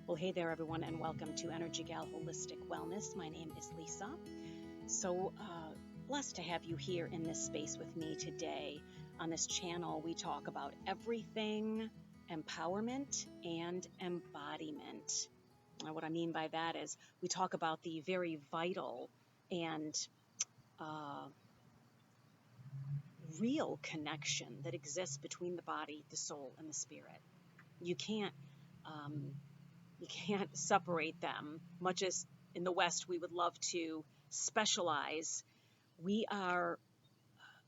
Well, hey there, everyone, and welcome to EnergieGal Holistic Wellness. My name is Lisa. So blessed to have you here in this space with me today. On this channel, we talk about everything empowerment and embodiment. Now, what I mean by that is we talk about the very vital and real connection that exists between the body, the soul, and the spirit. You can't separate them, much as in the West we would love to specialize. We are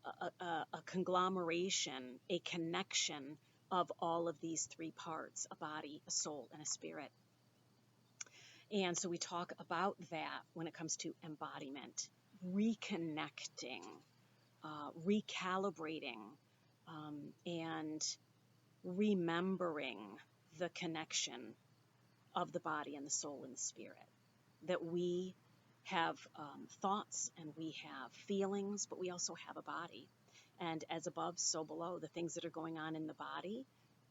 a conglomeration, a connection of all of these three parts: a body, a soul, and a spirit. And so we talk about that when it comes to embodiment, reconnecting, recalibrating, and remembering the connection of the body and the soul and the spirit. That we have thoughts and we have feelings, but we also have a body. And as above, so below. The things that are going on in the body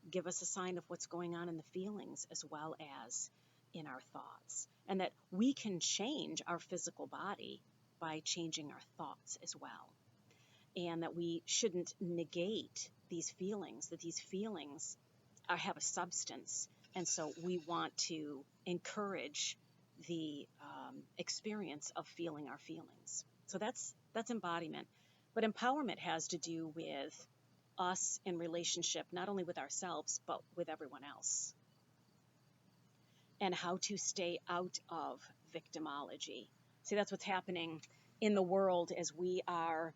give us a sign of what's going on in the feelings as well as in our thoughts. And that we can change our physical body by changing our thoughts as well. And that we shouldn't negate these feelings, that these feelings have a substance. And so we want to encourage the experience of feeling our feelings. So that's embodiment. But empowerment has to do with us in relationship, not only with ourselves, but with everyone else. And how to stay out of victimology. See, that's what's happening in the world as we are,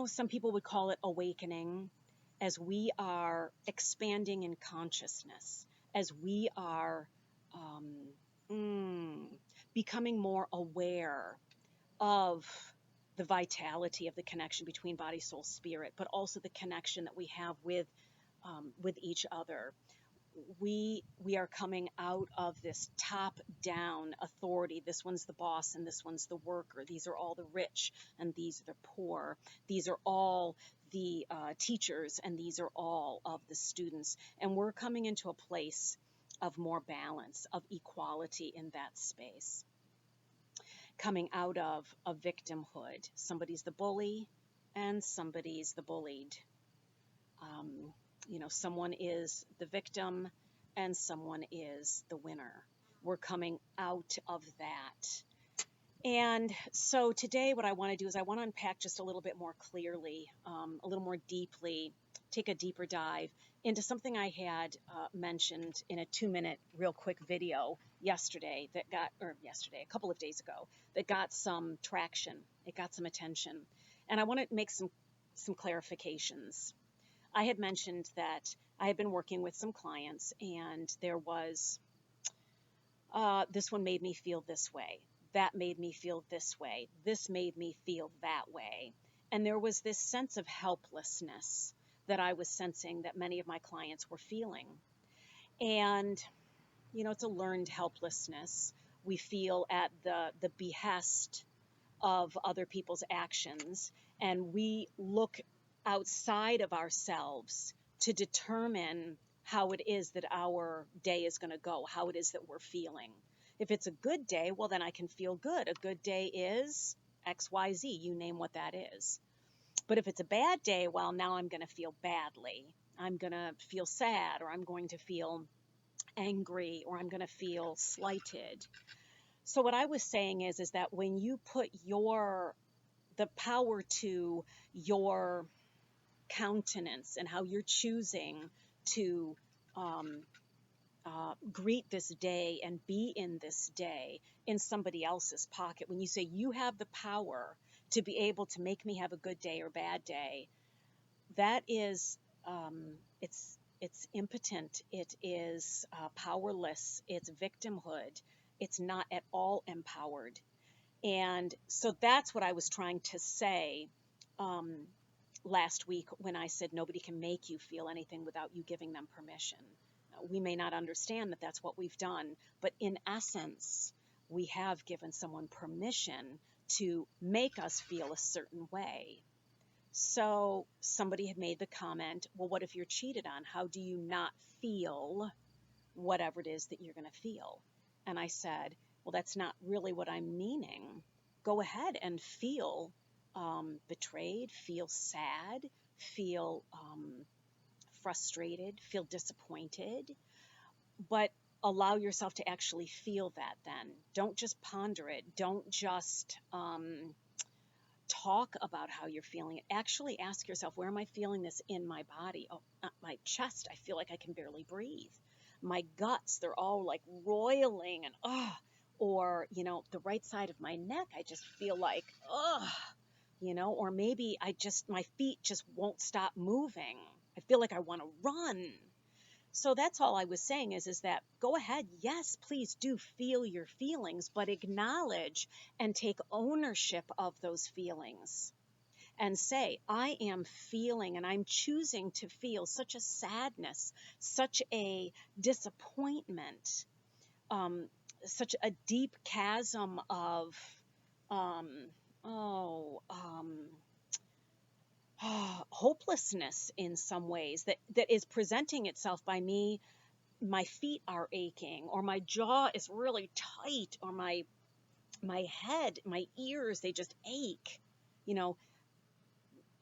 some people would call it awakening, as we are expanding in consciousness, as we are becoming more aware of the vitality of the connection between body, soul, spirit, but also the connection that we have with each other. We are coming out of this top-down authority. This one's the boss and this one's the worker. These are all the rich and these are the poor. These are all the teachers and these are all of the students. And we're coming into a place of more balance, of equality in that space. Coming out of a victimhood. Somebody's the bully and somebody's the bullied. Someone is the victim and someone is the winner. We're coming out of that. And so today what I want to do is I want to unpack just a little bit more clearly, a little more deeply, take a deeper dive into something I had mentioned in a 2-minute real quick video a couple of days ago, that got some traction. It got some attention. And I want to make some clarifications. I had mentioned that I had been working with some clients and there was, this one made me feel this way. That made me feel this way. This made me feel that way. And there was this sense of helplessness that I was sensing that many of my clients were feeling. And, it's a learned helplessness. We feel at the behest of other people's actions, and we look outside of ourselves to determine how it is that our day is going to go, how it is that we're feeling. If it's a good day, well, then I can feel good. A good day is XYZ, you name what that is. But if it's a bad day, well, now I'm going to feel badly. I'm going to feel sad, or I'm going to feel angry, or I'm going to feel slighted. So what I was saying is that when you put the power to your countenance and how you're choosing to greet this day and be in this day in somebody else's pocket, when you say you have the power to be able to make me have a good day or bad day, that is, it's impotent. It is powerless. It's victimhood. It's not at all empowered. And so that's what I was trying to say last week when I said nobody can make you feel anything without you giving them permission. We may not understand that that's what we've done, but in essence, we have given someone permission to make us feel a certain way. So somebody had made the comment, well, what if you're cheated on? How do you not feel whatever it is that you're going to feel. And I said, well, that's not really what I'm meaning. Go ahead and feel betrayed, feel sad, feel frustrated, feel disappointed, but allow yourself to actually feel that then. Don't just ponder it. Don't just talk about how you're feeling it. Actually ask yourself, where am I feeling this in my body? Oh, my chest, I feel like I can barely breathe. My guts, they're all like roiling and or, the right side of my neck, I just feel like, or maybe my feet just won't stop moving. I feel like I want to run. So that's all I was saying is that go ahead. Yes, please do feel your feelings, but acknowledge and take ownership of those feelings and say, I am feeling and I'm choosing to feel such a sadness, such a disappointment, such a deep chasm of, um, oh, um, hopelessness in some ways that is presenting itself by me. My feet are aching, or my jaw is really tight, or my head, my ears, they just ache.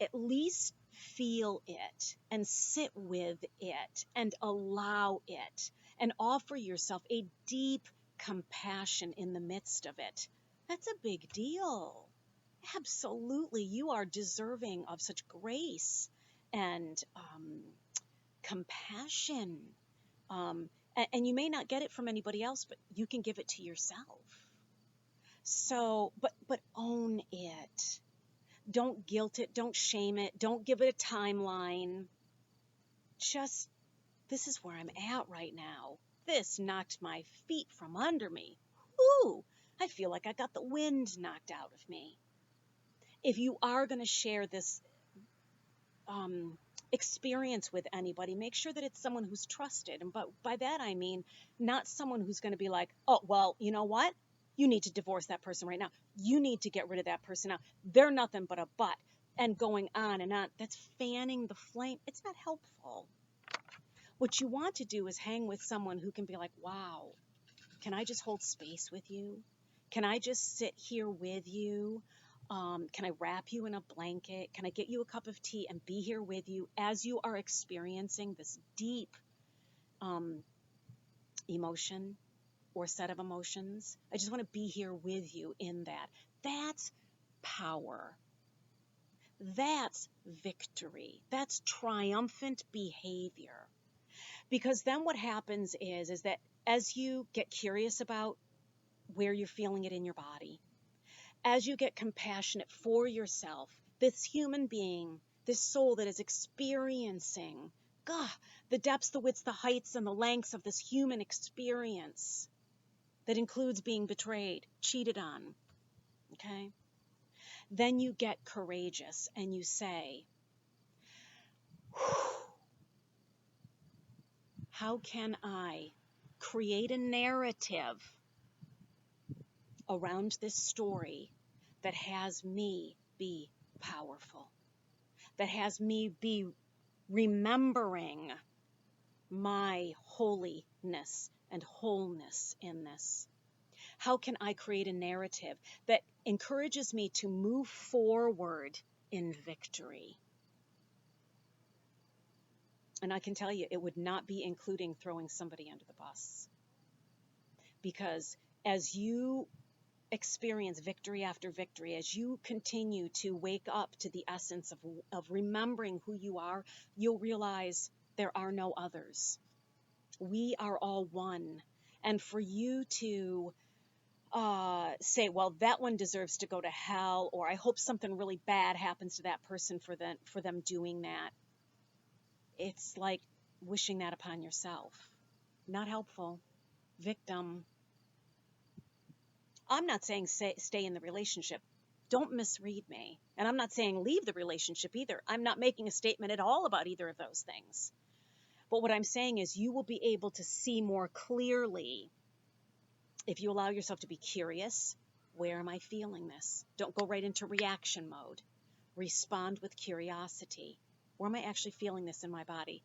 At least feel it and sit with it and allow it and offer yourself a deep compassion in the midst of it. That's a big deal. Absolutely. You are deserving of such grace and compassion. And you may not get it from anybody else, but you can give it to yourself. So, but own it. Don't guilt it. Don't shame it. Don't give it a timeline. Just, this is where I'm at right now. This knocked my feet from under me. Ooh, I feel like I got the wind knocked out of me. If you are going to share this experience with anybody, make sure that it's someone who's trusted. And by that I mean not someone who's going to be like, oh, well, you know what? You need to divorce that person right now. You need to get rid of that person now. They're nothing but a butt. And going on and on. That's fanning the flame. It's not helpful. What you want to do is hang with someone who can be like, wow, can I just hold space with you? Can I just sit here with you? Can I wrap you in a blanket? Can I get you a cup of tea and be here with you as you are experiencing this deep emotion or set of emotions? I just want to be here with you in that. That's power. That's victory. That's triumphant behavior. Because then what happens is that as you get curious about where you're feeling it in your body, as you get compassionate for yourself, this human being, this soul that is experiencing, the depths, the widths, the heights, and the lengths of this human experience that includes being betrayed, cheated on, okay? Then you get courageous and you say, how can I create a narrative around this story that has me be powerful, that has me be remembering my holiness and wholeness in this? How can I create a narrative that encourages me to move forward in victory? And I can tell you, it would not be including throwing somebody under the bus. Because as you experience victory after victory, as you continue to wake up to the essence of remembering who you are, you'll realize there are no others. We are all one. And for you to say, well, that one deserves to go to hell, or I hope something really bad happens to that person for them doing that, it's like wishing that upon yourself. Not helpful. Victim. I'm not saying stay in the relationship. Don't misread me. And I'm not saying leave the relationship either. I'm not making a statement at all about either of those things. But what I'm saying is you will be able to see more clearly if you allow yourself to be curious. Where am I feeling this? Don't go right into reaction mode. Respond with curiosity. Where am I actually feeling this in my body?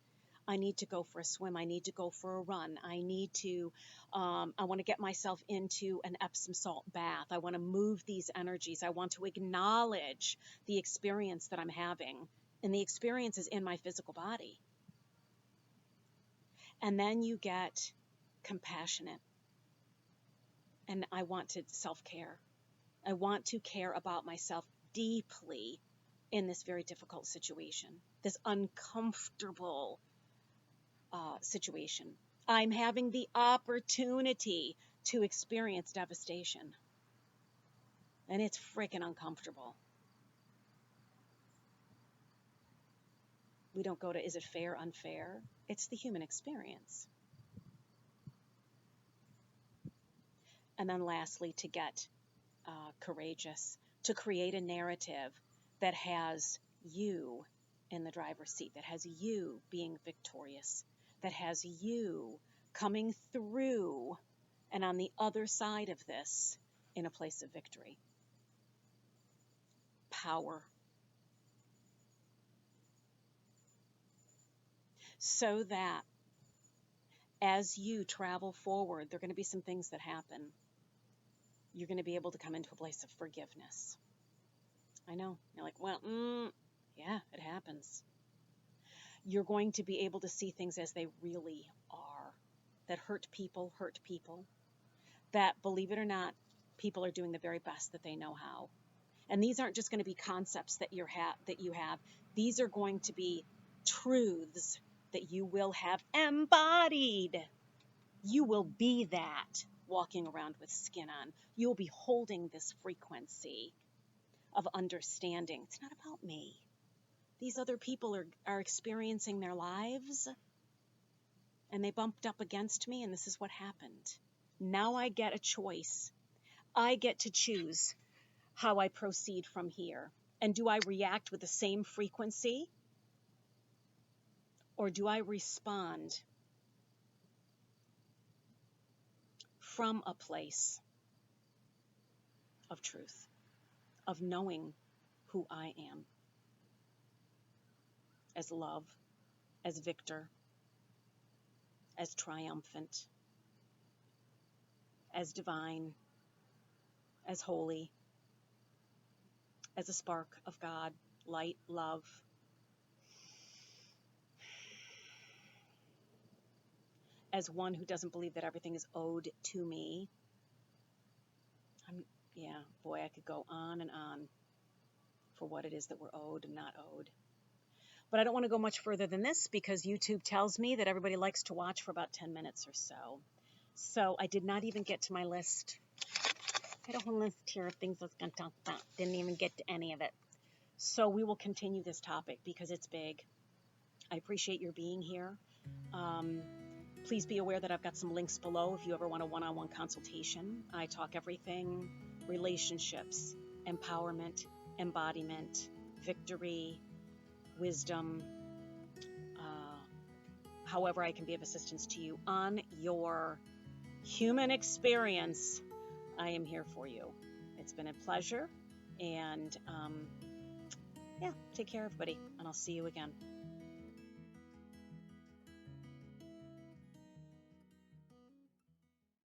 I need to go for a swim. I need to go for a run. I need to, I want to get myself into an Epsom salt bath. I want to move these energies. I want to acknowledge the experience that I'm having. And the experience is in my physical body. And then you get compassionate. And I want to self-care. I want to care about myself deeply in this very difficult situation, this uncomfortable situation. I'm having the opportunity to experience devastation. And it's freaking uncomfortable. We don't go to, is it fair, unfair? It's the human experience. And then lastly, to get courageous, to create a narrative that has you in the driver's seat, that has you being victorious, that has you coming through and on the other side of this in a place of victory. Power. So that as you travel forward, there are going to be some things that happen. You're going to be able to come into a place of forgiveness. I know. You're like, well, yeah, it happens. You're going to be able to see things as they really are. That hurt people. That, believe it or not, people are doing the very best that they know how. And these aren't just going to be concepts that you have. These are going to be truths that you will have embodied. You will be that walking around with skin on. You'll be holding this frequency of understanding. It's not about me. These other people are experiencing their lives, and they bumped up against me, and this is what happened. Now I get a choice. I get to choose how I proceed from here. And do I react with the same frequency? Or do I respond from a place of truth, of knowing who I am as love, as victor, as triumphant, as divine, as holy, as a spark of God, light, love, as one who doesn't believe that everything is owed to me. I could go on and on for what it is that we're owed and not owed. But I don't want to go much further than this because YouTube tells me that everybody likes to watch for about 10 minutes or so. So I did not even get to my list. I had a whole list here of things I was going to talk about. Didn't even get to any of it. So we will continue this topic because it's big. I appreciate your being here. Please be aware that I've got some links below if you ever want a one-on-one consultation. I talk everything: relationships, empowerment, embodiment, victory, wisdom, however I can be of assistance to you on your human experience. I am here for you. It's been a pleasure, and take care, everybody, and I'll see you again.